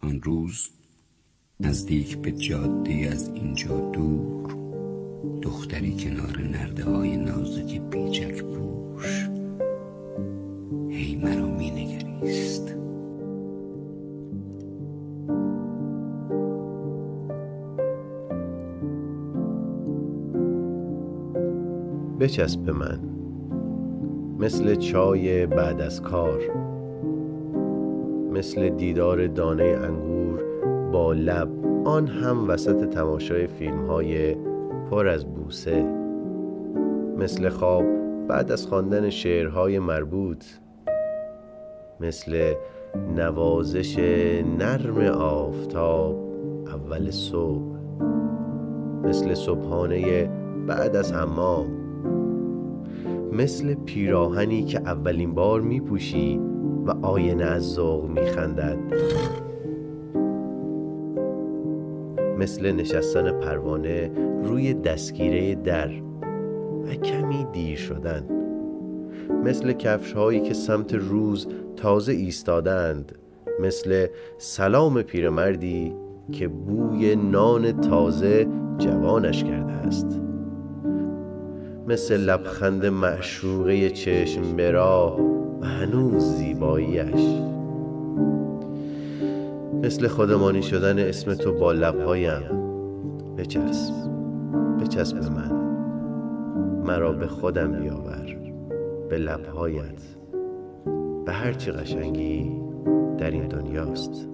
آن روز نزدیک به جاده از اینجا دور، دختری کنار نرده‌های نازک پیچک پوش هی مرا می نگریست. بچسب به من مثل چای بعد از کار، مثل دیدار دانه انگور با لب، آن هم وسط تماشای فیلم‌های پر از بوسه، مثل خواب بعد از خواندن شعرهای مربوط، مثل نوازش نرم آفتاب اول صبح، مثل صبحانه بعد از حمام، مثل پیراهنی که اولین بار میپوشی و آینه از ذوق میخندد، مثل نشستن پروانه روی دستگیره در و کمی دیر شدن، مثل کفش هایی که سمت روز تازه ایستادند، مثل سلام پیرمردی که بوی نان تازه جوانش کرده است، مثل لبخند معشوقه چشم برا و هنوز زیباییش، مثل خودمانی شدن اسم تو با لبهایم. بچسب به من، مرا به خودم بیاور، به لبهایت، به هرچی قشنگی در این دنیاست.